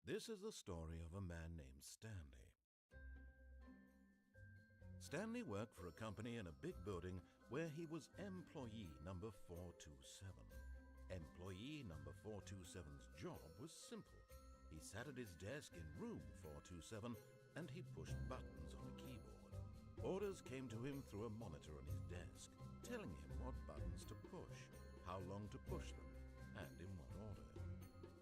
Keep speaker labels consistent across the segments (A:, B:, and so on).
A: This is the story of a man named Stanley. Stanley worked for a company in a big building where he was employee number 427. Employee number 427's job was simple. He sat at his desk in room 427 and he pushed buttons on a keyboard. Orders came to him through a monitor on his desk, telling him what buttons to push, how long to push them, and in what order.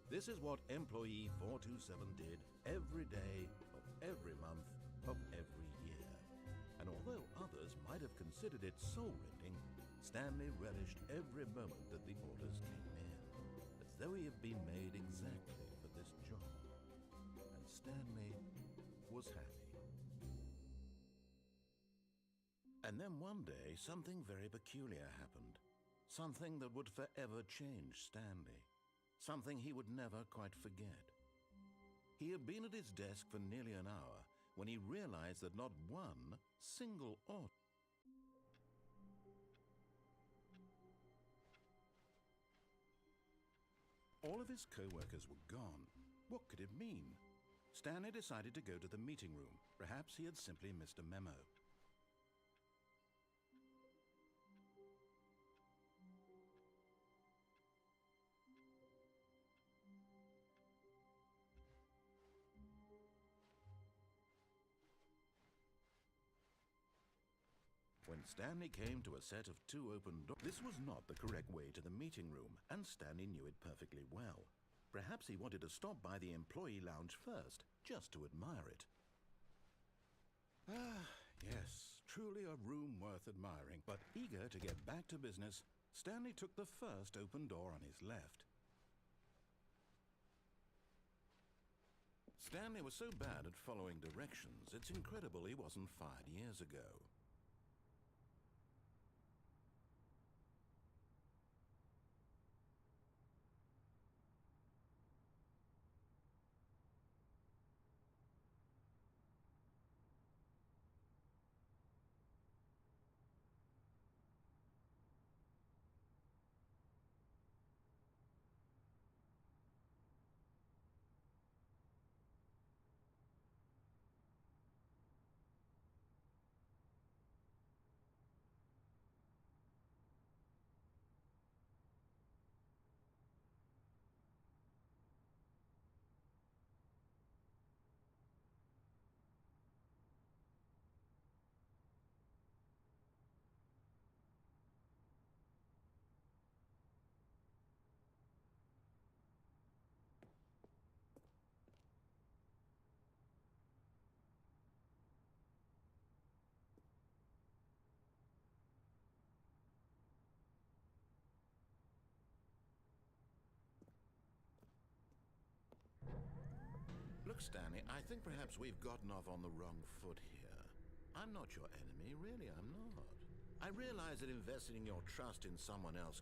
A: This is what employee 427 did every day of every month of every year. And although others might have considered it soul-rending, Stanley relished every moment that the orders came in, as though he had been made exactly for this job. And Stanley was happy. And then one day, something very peculiar happened. Something that would forever change Stanley. Something he would never quite forget. He had been at his desk for nearly an hour when he realized that not one single order. All of his co-workers were gone. What could it mean? Stanley decided to go to the meeting room. Perhaps he had simply missed a memo. When Stanley came to a set of 2 open doors, this was not the correct way to the meeting room, and Stanley knew it perfectly well. Perhaps he wanted to stop by the employee lounge first, just to admire it. Ah, yes, truly a room worth admiring. But eager to get back to business, Stanley took the first open door on his left. Stanley was so bad at following directions, it's incredible he wasn't fired years ago. Look, Stanley, I think perhaps we've gotten off on the wrong foot here. I'm not your enemy, really, I'm not. I realize that investing your trust in someone else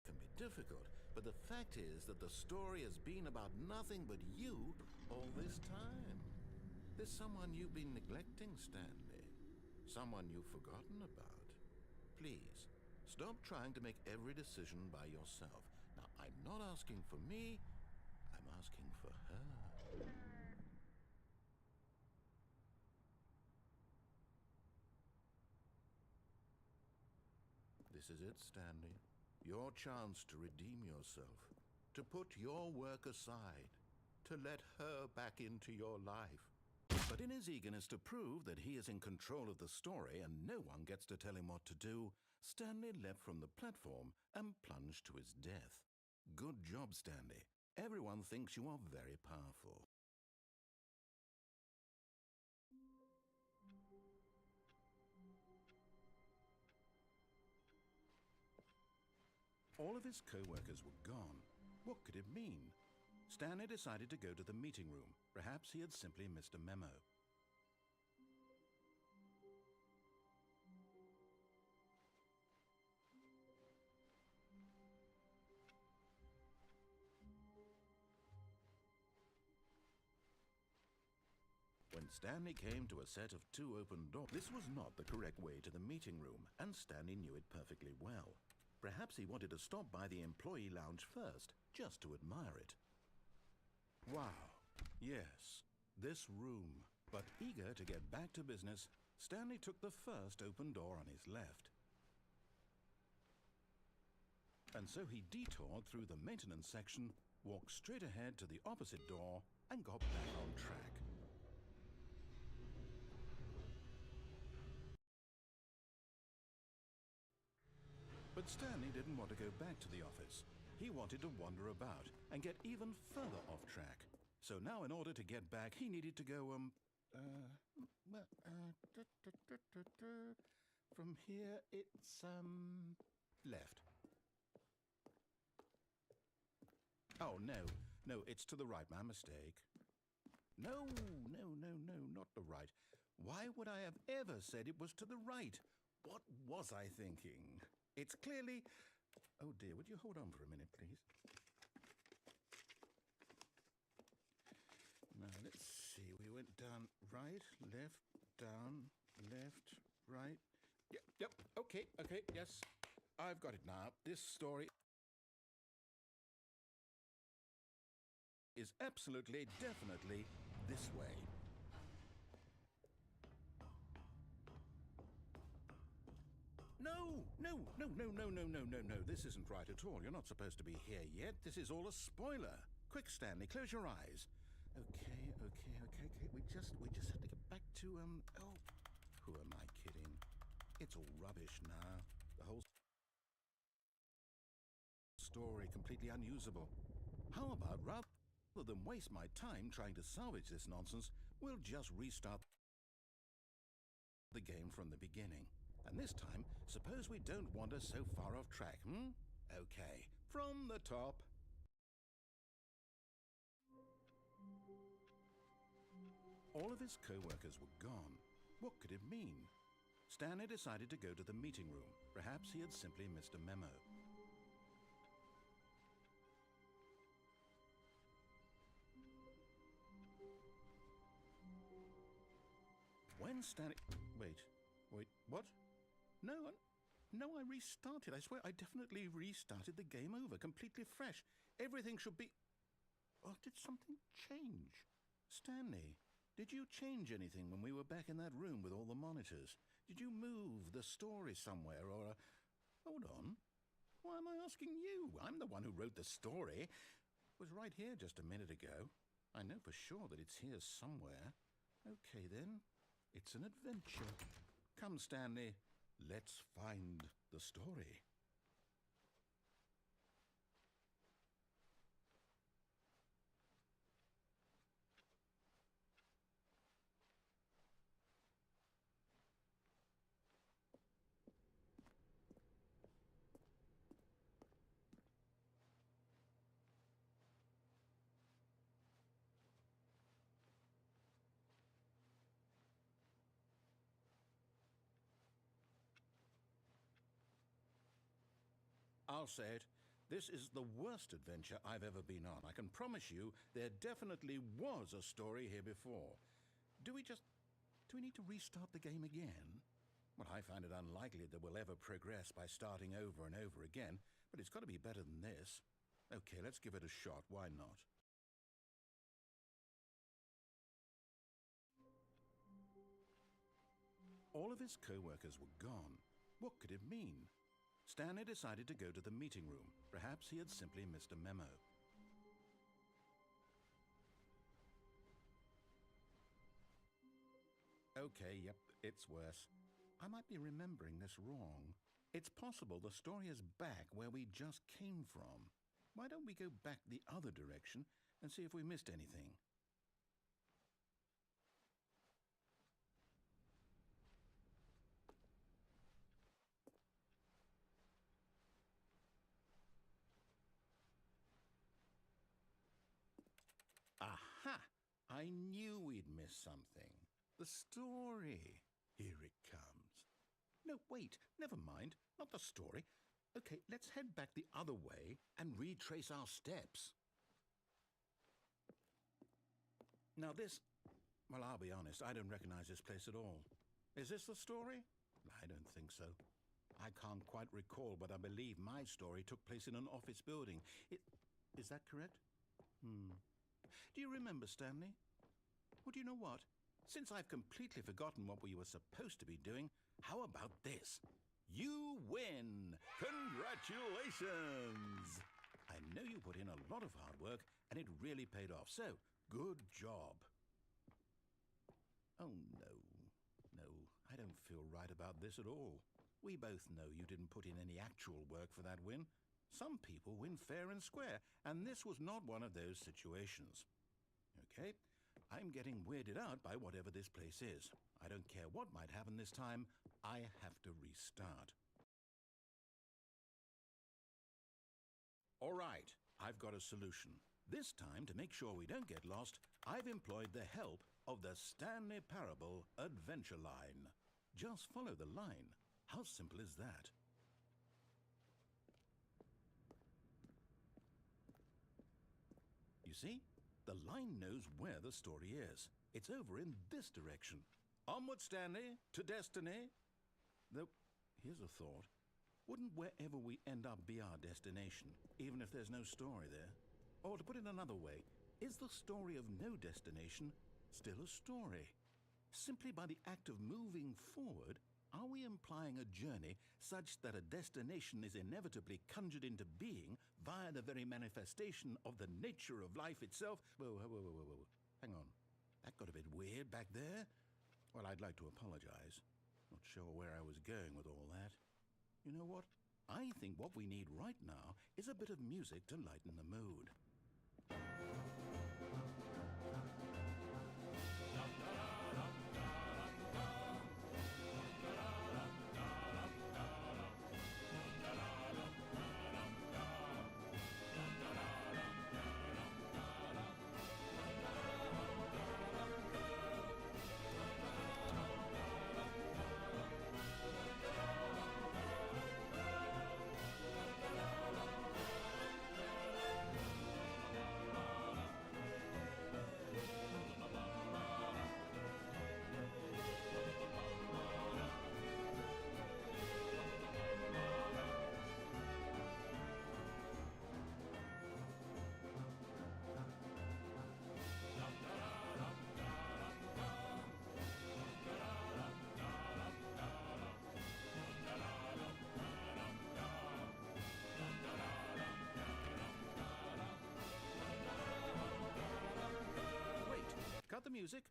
A: can be difficult, but the fact is that the story has been about nothing but you all this time. There's someone you've been neglecting, Stanley. Someone you've forgotten about. Please, stop trying to make every decision by yourself. Now, I'm not asking for me, I'm asking for her. This This is it, Stanley. Your chance to redeem yourself, to put your work aside, to let her back into your life. But in his eagerness to prove that he is in control of the story and no one gets to tell him what to do, Stanley leapt from the platform and plunged to his death. Good job, Stanley. Everyone thinks you are very powerful. All of his co-workers were gone. What could it mean? Stanley decided to go to the meeting room. Perhaps he had simply missed a memo. When Stanley came to a set of 2 open doors, this was not the correct way to the meeting room, and Stanley knew it perfectly well. Perhaps he wanted to stop by the employee lounge first, just to admire it. Wow, yes, this room. But eager to get back to business, Stanley took the first open door on his left. And so he detoured through the maintenance section, walked straight ahead to the opposite door, and got back on track. But Stanley didn't want to go back to the office. He wanted to wander about and get even further off track. So now in order to get back, he needed to go, from here it's, left. Oh, no, it's to the right, my mistake. No, not the right. Why would I have ever said it was to the right? What was I thinking? It's clearly... Oh dear, would you hold on for a minute, please? Now, let's see. We went down, right, left, down, left, right. Yep, okay, yes. I've got it now. This story is absolutely, definitely this way. No. This isn't right at all. You're not supposed to be here yet. This is all a spoiler. Quick, Stanley, close your eyes. Okay. We just have to get back to, oh, who am I kidding? It's all rubbish now. The whole story completely unusable. How about, rather than waste my time trying to salvage this nonsense, we'll just restart the game from the beginning. And this time, suppose we don't wander so far off track, Okay, from the top. All of his co-workers were gone. What could it mean? Stanley decided to go to the meeting room. Perhaps he had simply missed a memo. When Stanley... Wait, what? No, I restarted. I swear I definitely restarted the game over, completely fresh. Everything should be... Oh, did something change? Stanley, did you change anything when we were back in that room with all the monitors? Did you move the story somewhere or... Hold on. Why am I asking you? I'm the one who wrote the story. It was right here just a minute ago. I know for sure that it's here somewhere. Okay, then. It's an adventure. Come, Stanley. Let's find the story. I'll say it. This is the worst adventure I've ever been on. I can promise you there definitely was a story here before. Do we need to restart the game again? Well, I find it unlikely that we'll ever progress by starting over and over again, but it's got to be better than this. Okay, let's give it a shot. Why not? All of his co-workers were gone. What could it mean? Stanley decided to go to the meeting room. Perhaps he had simply missed a memo. Okay, yep, it's worse. I might be remembering this wrong. It's possible the story is back where we just came from. Why don't we go back the other direction and see if we missed anything? Aha! I knew we'd miss something. The story. Here it comes. No, wait, never mind. Not the story. Okay, let's head back the other way and retrace our steps. Now this... Well, I'll be honest, I don't recognize this place at all. Is this the story? I don't think so. I can't quite recall, but I believe my story took place in an office building. Is that correct? Do you remember, Stanley? Well, do you know what? Since I've completely forgotten what we were supposed to be doing, how about this? You win! Congratulations! I know you put in a lot of hard work, and it really paid off, so good job. Oh, no. No, I don't feel right about this at all. We both know you didn't put in any actual work for that win. Some people win fair and square, and this was not one of those situations. Okay, I'm getting weirded out by whatever this place is. I don't care what might happen this time, I have to restart. All right, I've got a solution. This time, to make sure we don't get lost, I've employed the help of the Stanley Parable Adventure Line. Just follow the line. How simple is that? You see? The line knows where the story is. It's over in this direction. Onward, Stanley, to destiny. Though, here's a thought. Wouldn't wherever we end up be our destination, even if there's no story there? Or to put it another way, is the story of no destination still a story? Simply by the act of moving forward, are we implying a journey such that a destination is inevitably conjured into being via the very manifestation of the nature of life itself? Whoa. Hang on. That got a bit weird back there. Well, I'd like to apologize. Not sure where I was going with all that. You know what? I think what we need right now is a bit of music to lighten the mood. Cut the music,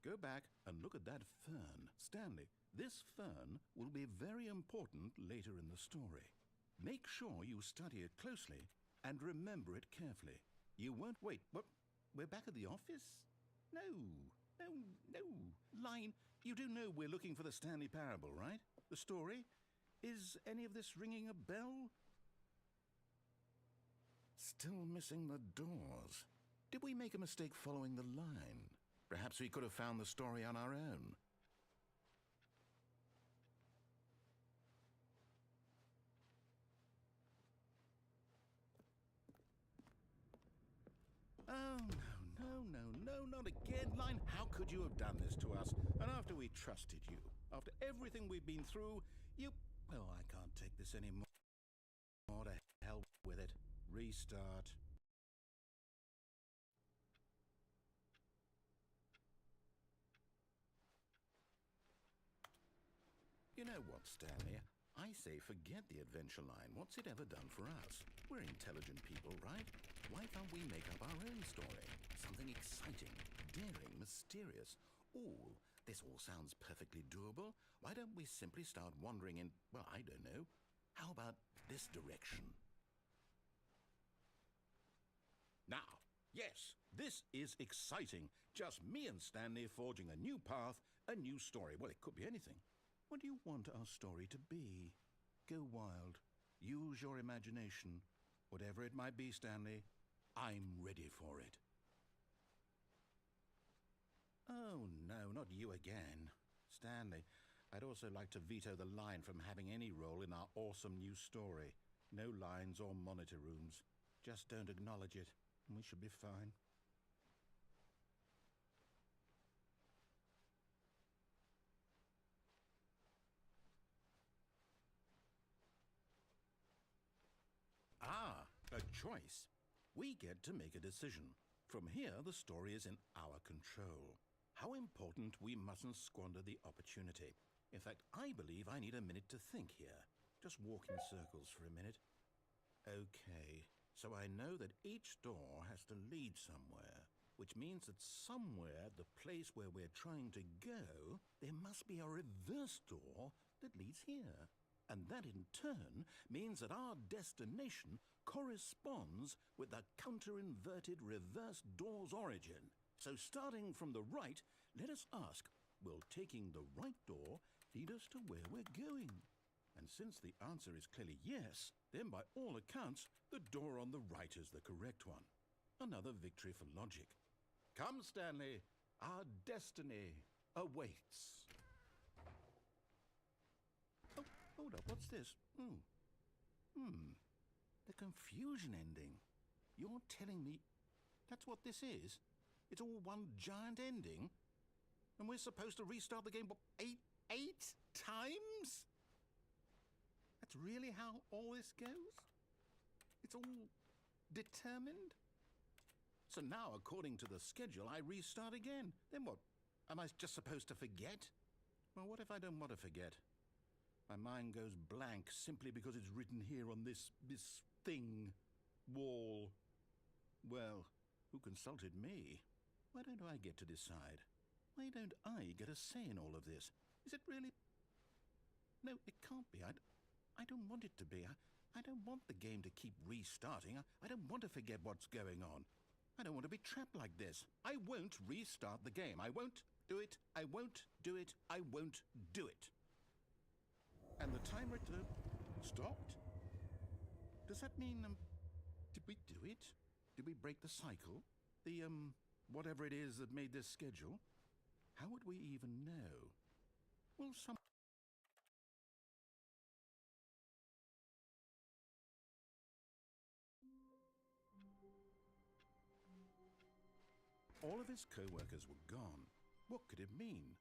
A: go back and look at that fern. Stanley, this fern will be very important later in the story. Make sure you study it closely and remember it carefully. You won't... Wait, what? We're back at the office? No. Line, you do know we're looking for the Stanley Parable, right? The story? Is any of this ringing a bell? Still missing the doors. Did we make a mistake following the line? Perhaps we could have found the story on our own. Oh, no, not again, Line. How could you have done this to us? And after we trusted you, after everything we've been through, you... Oh, I can't take this anymore. To hell with it. Restart. You know what, Stanley? I say forget the adventure line. What's it ever done for us? We're intelligent people, right? Why can't we make up our own story? Something exciting, daring, mysterious. Ooh, this all sounds perfectly doable. Why don't we simply start wandering in, well, I don't know. How about this direction? Now, yes, this is exciting. Just me and Stanley forging a new path, a new story. Well, it could be anything. What do you want our story to be? Go wild. Use your imagination. Whatever it might be, Stanley, I'm ready for it. Oh, no, not you again. Stanley, I'd also like to veto the line from having any role in our awesome new story. No lines or monitor rooms. Just don't acknowledge it, and we should be fine. Ah, a choice. We get to make a decision. From here, the story is in our control. How important we mustn't squander the opportunity. In fact, I believe I need a minute to think here. Just walk in circles for a minute. Okay, so I know that each door has to lead somewhere, which means that somewhere, the place where we're trying to go, there must be a reverse door that leads here. And that in turn means that our destination corresponds with the counter-inverted reverse door's origin. So starting from the right, let us ask, will taking the right door lead us to where we're going? And since the answer is clearly yes, then by all accounts, the door on the right is the correct one. Another victory for logic. Come, Stanley, our destiny awaits. Oh, hold up, what's this? The confusion ending. You're telling me that's what this is? It's all one giant ending? And we're supposed to restart the game, what, eight times? That's really how all this goes? It's all determined? So now, according to the schedule, I restart again. Then what? Am I just supposed to forget? Well, what if I don't want to forget? My mind goes blank simply because it's written here on this thing, wall. Well, who consulted me? Why don't I get to decide? Why don't I get a say in all of this? Is it really? No, it can't be. I don't want it to be. I don't want the game to keep restarting. I don't want to forget what's going on. I don't want to be trapped like this. I won't restart the game. I won't do it. I won't do it. I won't do it. And the timer stopped? Does that mean, did we do it? Did we break the cycle? The, whatever it is that made this schedule? How would we even know? Well, all of his co-workers were gone. What could it mean?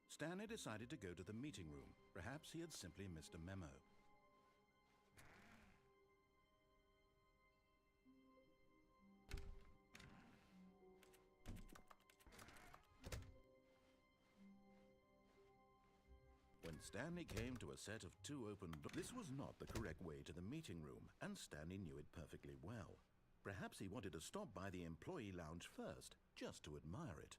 A: Stanley decided to go to the meeting room. Perhaps he had simply missed a memo. When Stanley came to a set of two open doors, this was not the correct way to the meeting room, and Stanley knew it perfectly well. Perhaps he wanted to stop by the employee lounge first, just to admire it.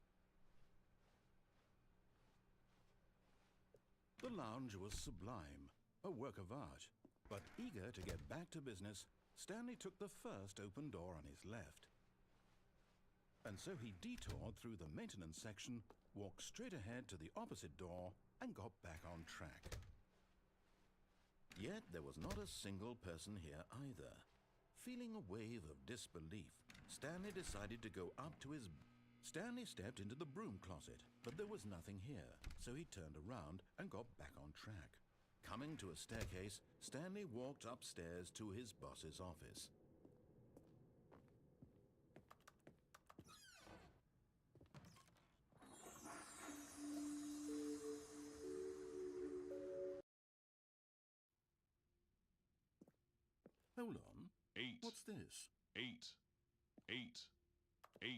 A: The lounge was sublime, a work of art. But eager to get back to business, Stanley took the first open door on his left. And so he detoured through the maintenance section, walked straight ahead to the opposite door, and got back on track. Yet there was not a single person here either. Feeling a wave of disbelief, Stanley decided to go up to his... Stanley stepped into the broom closet, but there was nothing here, so he turned around and got back on track. Coming to a staircase, Stanley walked upstairs to his boss's office. Hold on.
B: 8.
A: What's this?
B: 8. 8. 8.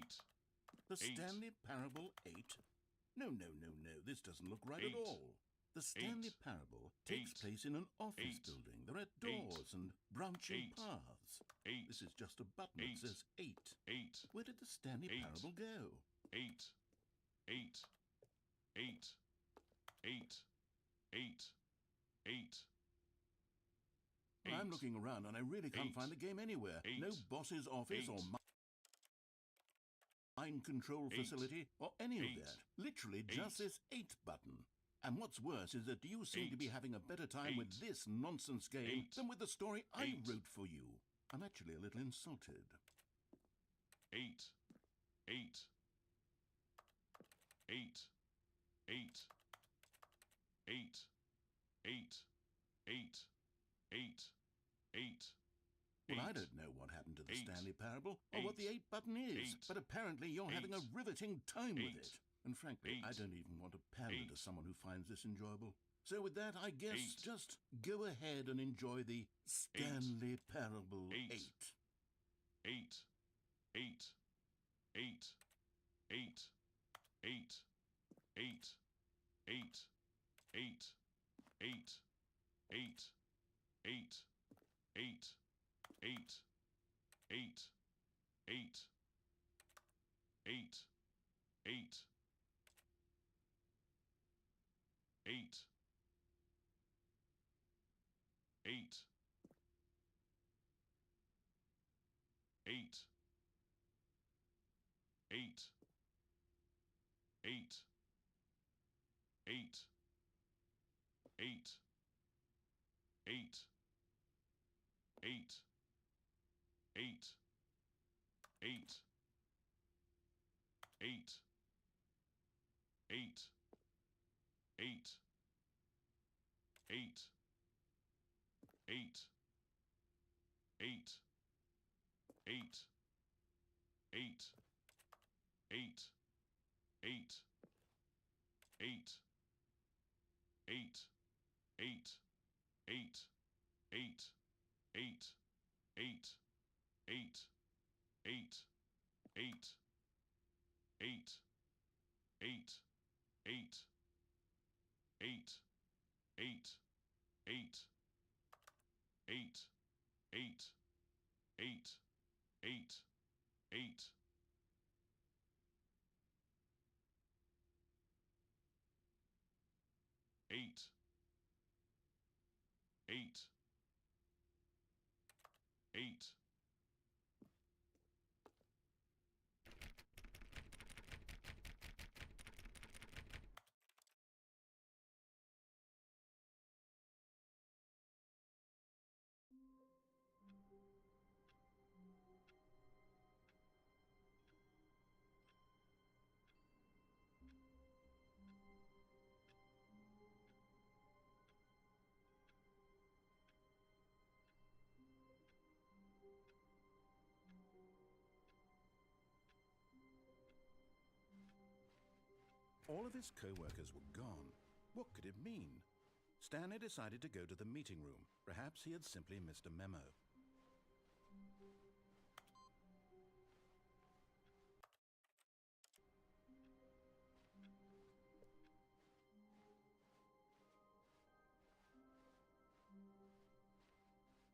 A: The
B: 8.
A: Stanley Parable 8? No. This doesn't look right
B: 8.
A: at all. The Stanley Parable takes place in an office building. There are doors and branching paths. This is just a button that says 8. Where did the Stanley Parable go?
B: 8, 8, 8, 8, 8, 8.
A: Well, I'm looking around and I really can't find the game anywhere. No boss's office or mind control facility or any of that. Literally just this 8 button. And what's worse is that you seem to be having a better time with this nonsense game than with the story I wrote for you. I'm actually a little insulted.
B: 8, 8, 8, 8, 8, 8, 8, 8, 8.
A: Well, I don't know what happened to the Stanley Parable or what the 8 button is, but apparently you're having a riveting time with it. And frankly, I don't even want to pander to someone who finds this enjoyable. So with that, I guess just go ahead and enjoy the Stanley Parable 8.
B: 8, 8, 8, 8, 8, 8, 8, 8, 8, 8, 8, 8, 8, 8, 8, 8, 8, 8, 8, 8, 8, 8, 8, 8, 8, 8, 8, 8, 8, 8, 8, 8, 8, 8, 8, 8, 8, 8, 8, 8, 8, 8, 8, 8, 8, 8, 8, 8, 8, 8, 8, 8, 8, 8, 8, 8, 8, 8, 8. 8, 8, 8.
A: All of his co-workers were gone. What could it mean? Stanley decided to go to the meeting room. Perhaps he had simply missed a memo.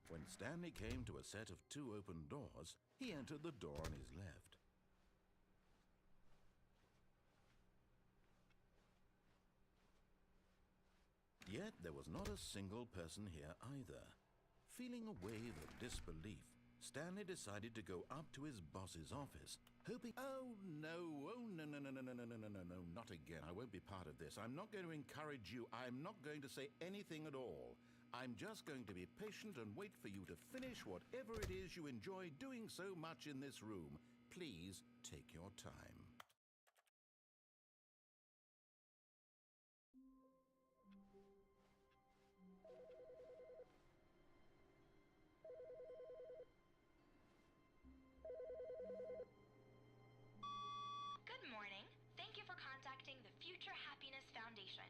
A: When Stanley came to a set of 2 open doors, he entered the door on his left. Yet there was not a single person here either. Feeling a wave of disbelief, Stanley decided to go up to his boss's office, hoping... Oh no, not again. I won't be part of this. I'm not going to encourage you. I'm not going to say anything at all. I'm just going to be patient and wait for you to finish whatever it is you enjoy doing so much in this room. Please take your time.
C: Good morning. Thank you for contacting the Future Happiness Foundation.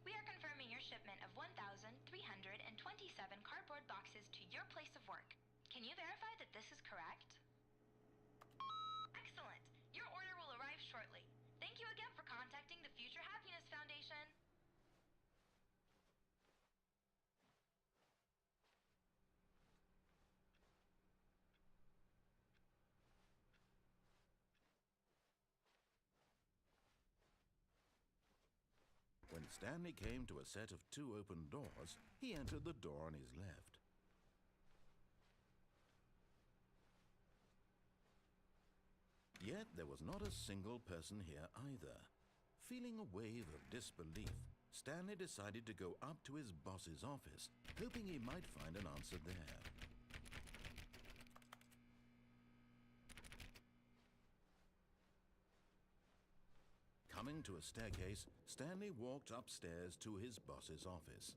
C: We are confirming your shipment of 1,327 cardboard boxes to your place of work. Can you verify that this is correct? Excellent. Your order will arrive shortly. Thank you again for contacting the Future Happiness Foundation.
A: Stanley came to a set of 2 open doors, he entered the door on his left. Yet there was not a single person here either. Feeling a wave of disbelief, Stanley decided to go up to his boss's office, hoping he might find an answer there. Coming to a staircase, Stanley walked upstairs to his boss's office.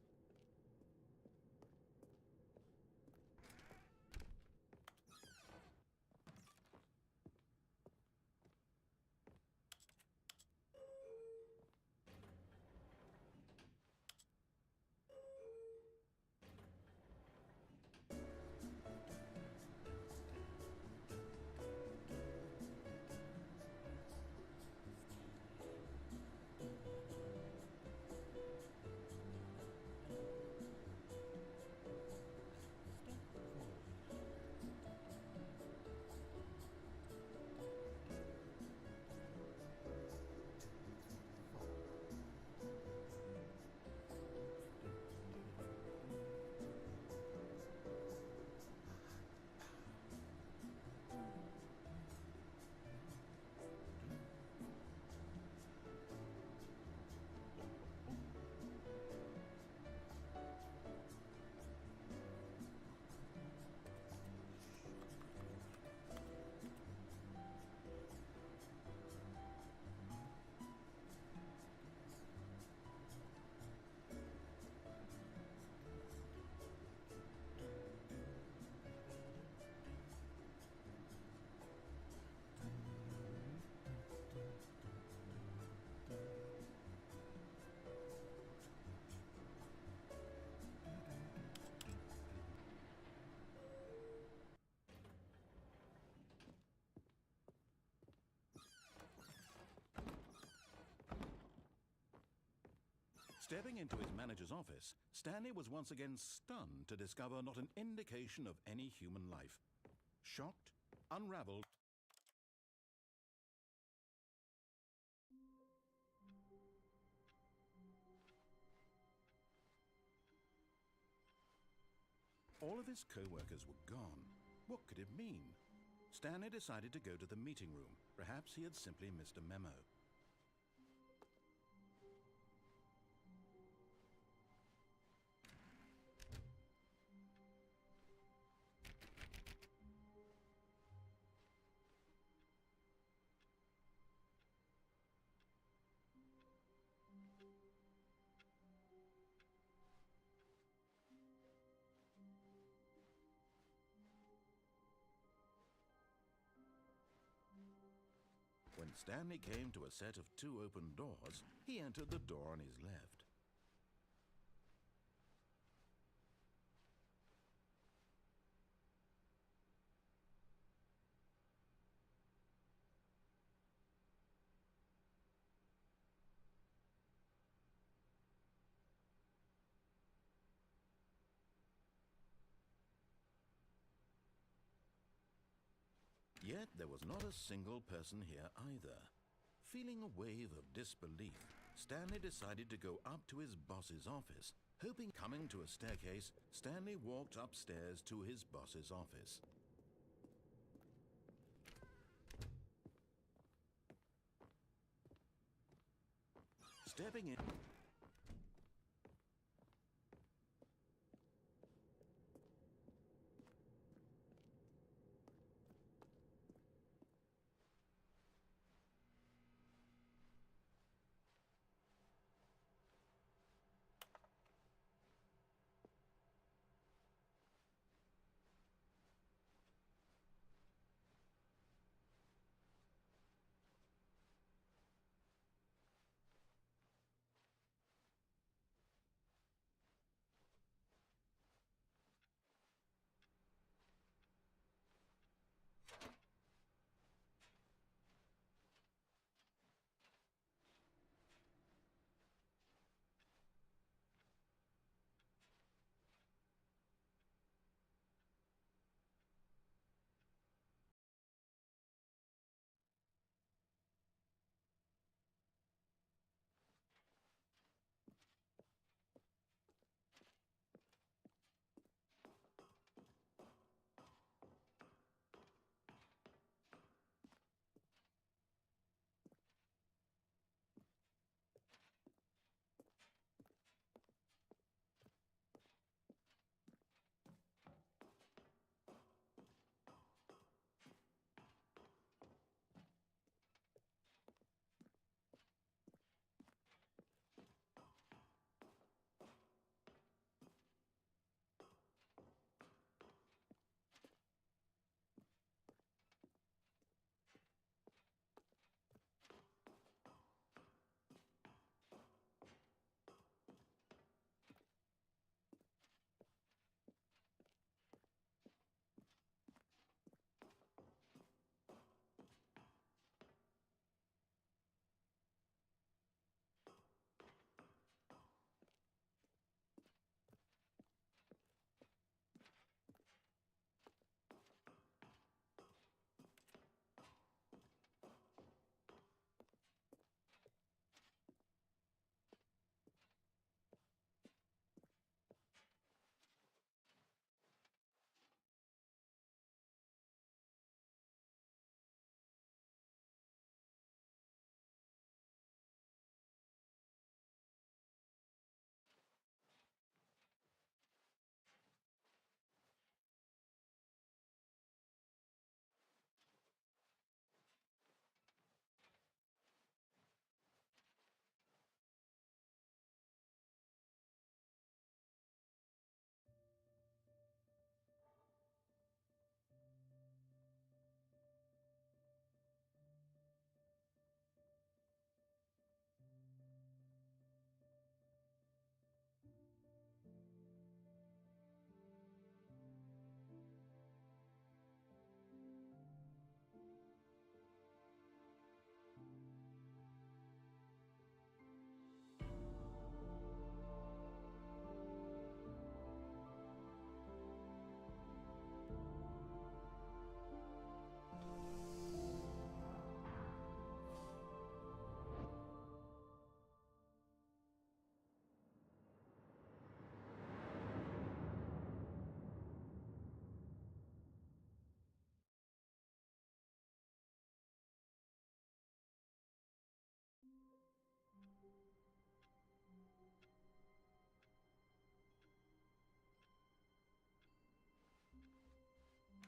A: Stepping into his manager's office, Stanley was once again stunned to discover not an indication of any human life. Shocked, unraveled, all of his co-workers were gone. What could it mean? Stanley decided to go to the meeting room. Perhaps he had simply missed a memo. When Stanley came to a set of 2 open doors, he entered the door on his left. Yet there was not a single person here either. Feeling a wave of disbelief, Stanley decided to go up to his boss's office, hoping. Coming to a staircase, Stanley walked upstairs to his boss's office. Stepping in.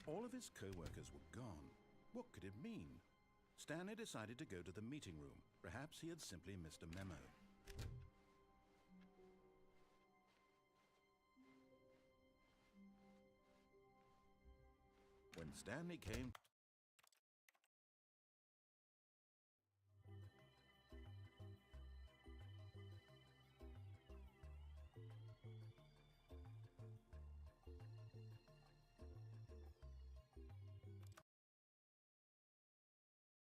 A: All of his co-workers were gone. What could it mean? Stanley decided to go to the meeting room. Perhaps he had simply missed a memo. When Stanley came...